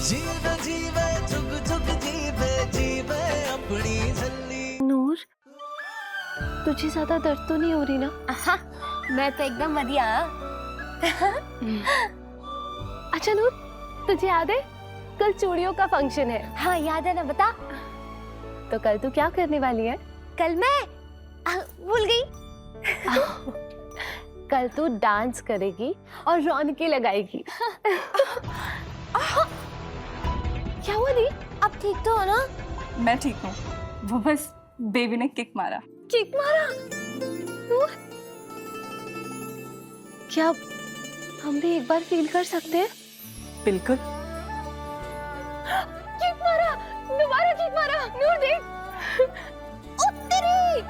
जीवे जीवे जुग जुग जीवे जीवे अपनी जल्दी। नूर, तुझे ज्यादा दर्द तो नहीं हो रही ना? मैं तो एकदम बढ़िया। अच्छा नूर, तुझे याद है कल चूड़ियों का फंक्शन है? हाँ याद है ना, बता। तो कल तू क्या करने वाली है? कल मैं भूल गई। कल तू डांस करेगी और रौनकी लगाएगी। क्या हुआ दी? अब ठीक तो हो ना? मैं ठीक हूँ, वो बस बेबी ने किक मारा। किक मारा? तू क्या हम भी एक बार फील कर सकते हैं? बिल्कुल। किक मारा, दोबारा किक मारा। नूर देख। उत्तरी।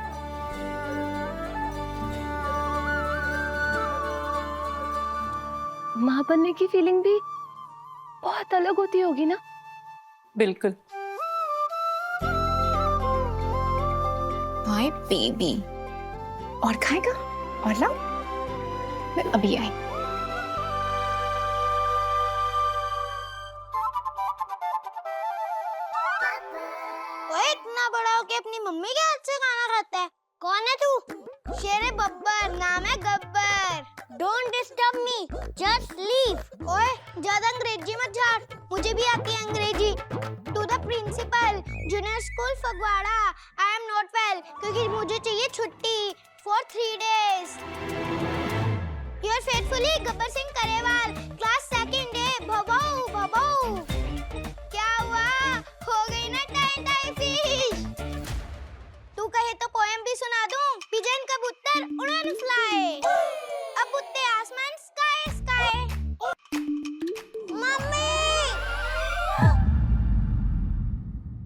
माँ बनने की फीलिंग भी बहुत अलग होती होगी ना? बिल्कुल। My baby. और खाएगा? और लाओ, मैं अभी आई। ओए इतना बड़ा हो के अपनी मम्मी के हाथ से खाना खाता है? कौन है तू? शेरे बब्बर, नाम है Gabbar. Don't disturb me, just leave. ओए ज्यादा अंग्रेजी मत झाड़, मुझे भी आती है अंग्रेजी। To the principal, junior school Phagwara. I am not well क्योंकि मुझे चाहिए छुट्टी for 3 days। Yours faithfully Gabbar Singh Karewal, class second day. भवाऊ भवाऊ। क्या हुआ? हो गई ना टाई टाई फिश। तू कहे तो पोएम भी सुना दूं। पिजन कबूतर उड़न फ्लाई, अब उड़ते आसमान स्काई स्काई। मम्मी।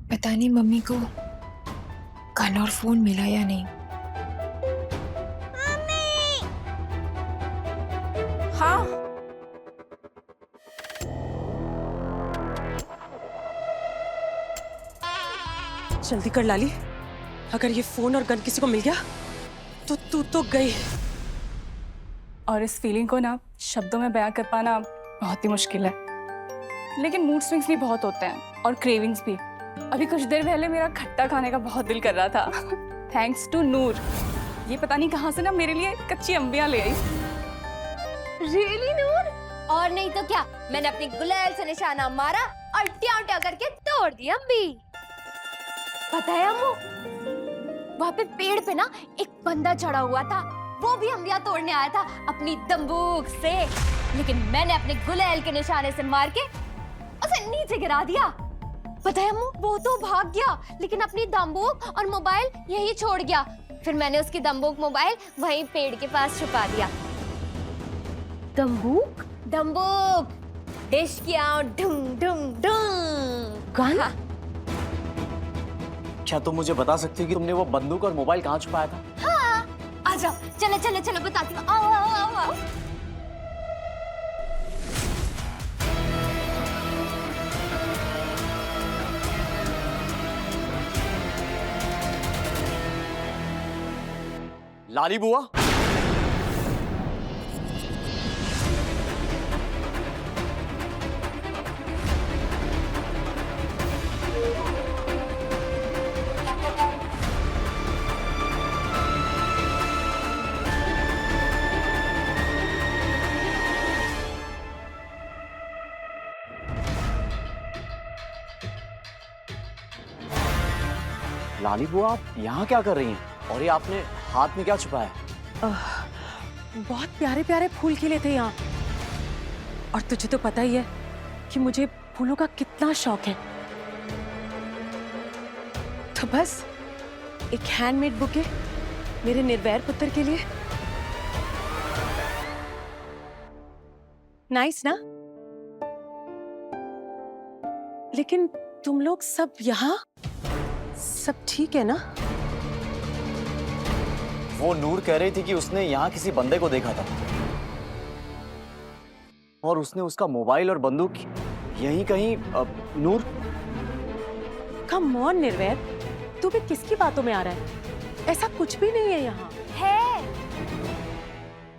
पता नहीं मम्मी को कल और फोन मिला या नहीं। मम्मी। हाँ। जल्दी कर लाली, अगर ये फोन और गन किसी को मिल गया तो तू तो गई। और इस फीलिंग को ना शब्दों में बयां कर पाना बहुत ही मुश्किल है, लेकिन मूड स्विंग्स भी बहुत होते हैं और क्रेविंग्स भी। अभी कुछ देर पहले मेरा खट्टा खाने का बहुत दिल कर रहा था। थैंक्स टू नूर, ये पता नहीं कहाँ से ना मेरे लिए कच्ची अंबियां ले आई। रियली नूर? और नहीं तो क्या, मैंने अपनी गुलेल से निशाना मारा और ट्यां ट्यां करके तोड़ दी अम्बी। पता है अम्मू, वहाँ पे पेड़ पे ना एक बंदा चढ़ा हुआ था, वो भी अंबियां तोड़ने आया था अपनी बंदूक से, लेकिन मैंने अपने गुलेल के निशाने से मार के उसे नीचे गिरा दिया। पता है अम्मू, वो तो भाग गया लेकिन अपनी बंदूक और मोबाइल यहीं छोड़ गया। फिर मैंने उसकी बंदूक मोबाइल वहीं पेड़ के पास छुपा दिया। तंबूक? बंदूक डिश किया, ढुंग ढुंग ढुंग। गन? हाँ। क्या तुम मुझे बता सकती हो कि तुमने वो बंदूक और मोबाइल कहाँ छुपाया था? हाँ, आ जाओ, चलो चलो चलो बताती हूँ। आओ आओ आओ आओ। लाली बुआ, लाली बुआ आप यहाँ क्या कर रही हैं? और ये आपने हाथ में क्या छुपाया? बहुत प्यारे प्यारे फूल खिले थे यहाँ, और तुझे तो पता ही है कि मुझे फूलों का कितना शौक है। तो बस एक हैंडमेड बुके मेरे निर्वैर पुत्र के लिए। नाइस ना? लेकिन तुम लोग सब यहाँ, सब ठीक है ना? वो नूर कह रही थी कि उसने यहाँ किसी बंदे को देखा था और उसने उसका मोबाइल और बंदूक यहीं कहीं। नूर, कम ऑन निर्वैर, तू भी किसकी बातों में आ रहा है? ऐसा कुछ भी नहीं है यहाँ। है,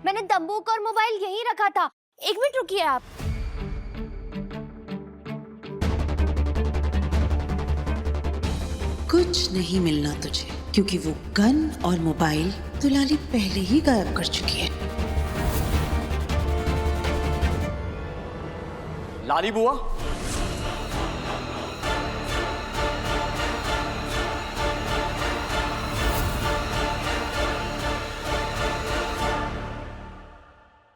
मैंने बंदूक और मोबाइल यहीं रखा था। एक मिनट रुकिए आप। कुछ नहीं मिलना तुझे, क्योंकि वो गन और मोबाइल दुलाली पहले ही गायब कर चुकी है। लाली बुआ,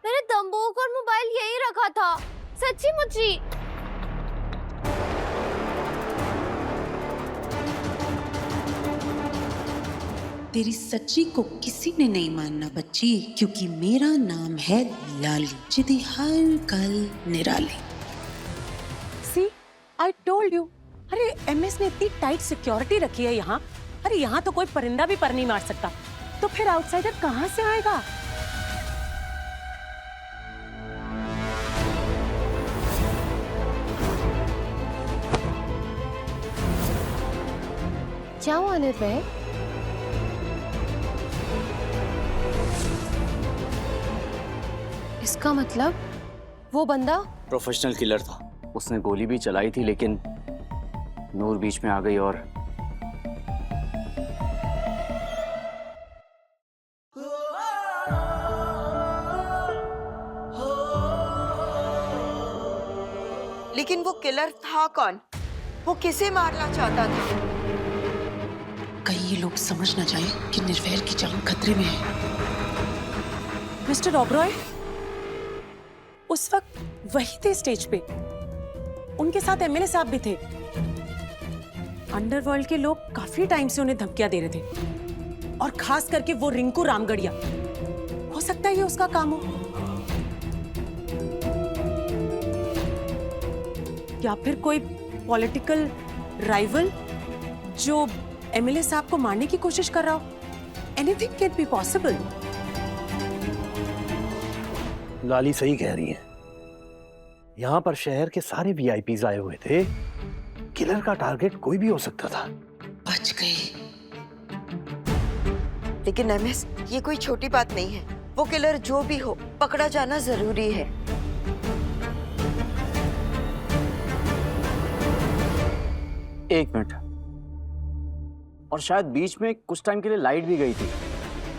मैंने तंबूक और मोबाइल यही रखा था, सच्ची मुच्ची। तेरी सच्ची को किसी ने नहीं मानना बच्ची, क्योंकि मेरा नाम है लाली, जिदी हर कल निराली। सी, आई टोल्ड यू। अरे एमएस ने इतनी टाइट सिक्योरिटी रखी है यहाँ। अरे यहाँ तो कोई परिंदा भी पर नहीं मार सकता, तो फिर आउटसाइडर कहाँ से आएगा? क्या हुआ निर्भय? इसका मतलब वो बंदा प्रोफेशनल किलर था। उसने गोली भी चलाई थी, लेकिन नूर बीच में आ गई और लेकिन वो किलर था कौन? वो किसे मारना चाहता था? कहीं ये लोग समझ ना जाए कि निर्वैर की जान खतरे में है। मिस्टर ओबरॉय उस वक्त वही थे स्टेज पे, उनके साथ एमएलए साहब भी थे। अंडरवर्ल्ड के लोग काफी टाइम से उन्हें धमकियां दे रहे थे, और खास करके वो रिंकू रामगढ़िया। हो सकता है ये उसका काम हो, या फिर कोई पॉलिटिकल राइवल जो एमएलए साहब को मारने की कोशिश कर रहा हो। Anything can be possible. Lali सही कह रही है। यहाँ पर शहर के सारे वीआईपीज आए हुए थे। किलर का टारगेट कोई भी हो सकता था। बच गए। लेकिन एमएस, ये कोई छोटी बात नहीं है। वो किलर जो भी हो, पकड़ा जाना जरूरी है। एक मिनट, और शायद बीच में कुछ टाइम के लिए लाइट भी गई थी।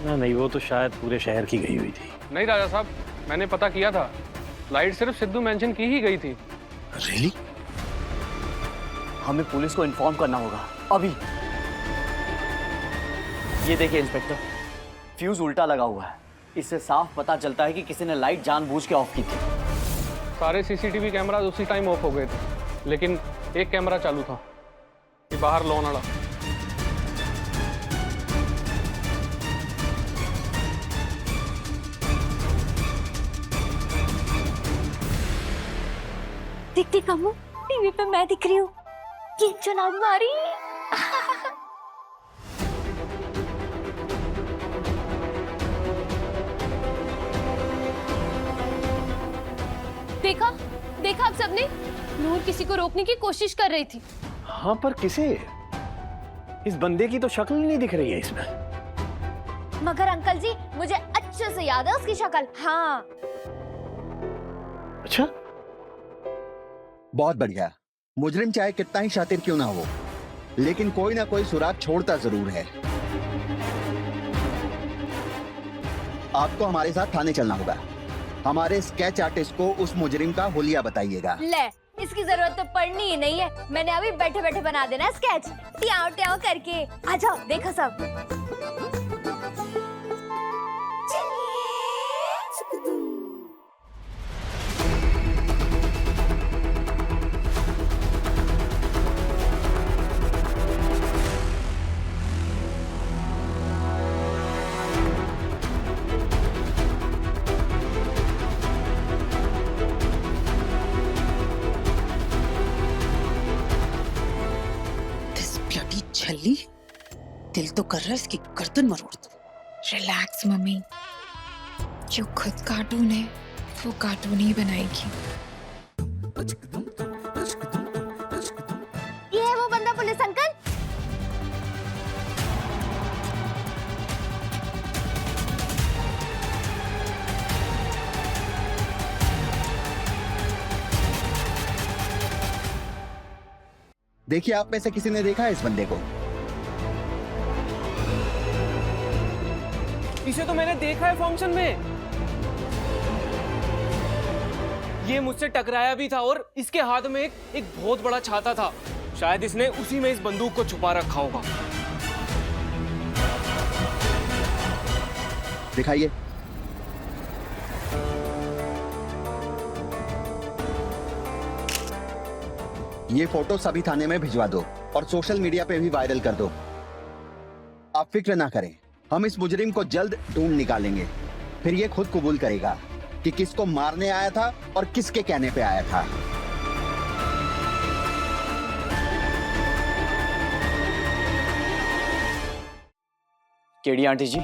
नहीं, वो तो शायद पूरे शहर की गई हुई थी। नहीं राजा साहब, मैंने पता किया था, लाइट सिर्फ सिद्धू मेंशन की ही गई थी। रियली? हमें पुलिस को इन्फॉर्म करना होगा अभी। ये देखिए इंस्पेक्टर, फ्यूज उल्टा लगा हुआ है। इससे साफ पता चलता है कि किसी ने लाइट जानबूझ के ऑफ की थी। सारे सीसीटीवी कैमराज उसी टाइम ऑफ हो गए थे, लेकिन एक कैमरा चालू था, ये बाहर लॉन वाला। दिखती कमू, टीवी पे मैं दिख रही हूँ। ये चुनाव मारी। देखा देखा आप सबने, नूर किसी को रोकने की कोशिश कर रही थी। हाँ, पर किसे? इस बंदे की तो शक्ल ही नहीं दिख रही है इसमें। मगर अंकल जी, मुझे अच्छे से याद है उसकी शक्ल। हाँ। अच्छा, बहुत बढ़िया। मुजरिम चाहे कितना ही शातिर क्यों ना हो, लेकिन कोई ना कोई सुराग छोड़ता जरूर है। आपको हमारे साथ थाने चलना होगा। हमारे स्केच आर्टिस्ट को उस मुजरिम का हुलिया बताइएगा। ले, इसकी जरूरत तो पड़नी ही नहीं है। मैंने अभी बैठे बैठे बना देना स्केच, ट्याओ ट्याओ करके। आ जाओ, देखो सब। छल्ली, दिल तो कर रहा है इसकी गर्दन मरोड़ दो। रिलैक्स मम्मी, जो खुद कार्टून है वो कार्टून ही बनाएगी। ये है वो बंदा पुलिस अंकल। देखिए, आप में से किसी ने देखा है इस बंदे को? इसे तो मैंने देखा है फंक्शन में। ये मुझसे टकराया भी था और इसके हाथ में एक बहुत बड़ा छाता था। शायद इसने उसी में इस बंदूक को छुपा रखा होगा। दिखाइए। ये फोटो सभी थाने में भिजवा दो और सोशल मीडिया पे भी वायरल कर दो। आप फिक्र ना करें, हम इस मुजरिम को जल्द ढूंढ निकालेंगे। फिर ये खुद कबूल करेगा कि किसको मारने आया था और किसके कहने पे आया था। केडी आंटी जी,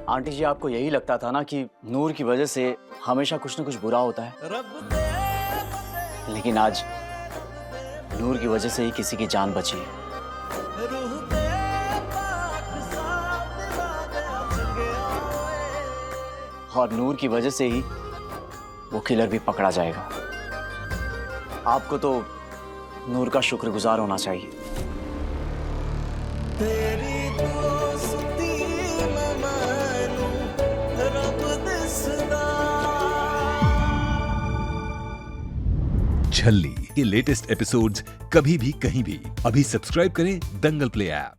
आंटी जी आपको यही लगता था ना कि नूर की वजह से हमेशा कुछ न कुछ बुरा होता है, लेकिन आज नूर की वजह से ही किसी की जान बची है। और नूर की वजह से ही वो किलर भी पकड़ा जाएगा। आपको तो नूर का शुक्रगुजार होना चाहिए। तेरी दोस्ती मैं मानूं रब दिसदा। छल्ली के लेटेस्ट एपिसोड्स कभी भी कहीं भी अभी सब्सक्राइब करें दंगल प्ले ऐप।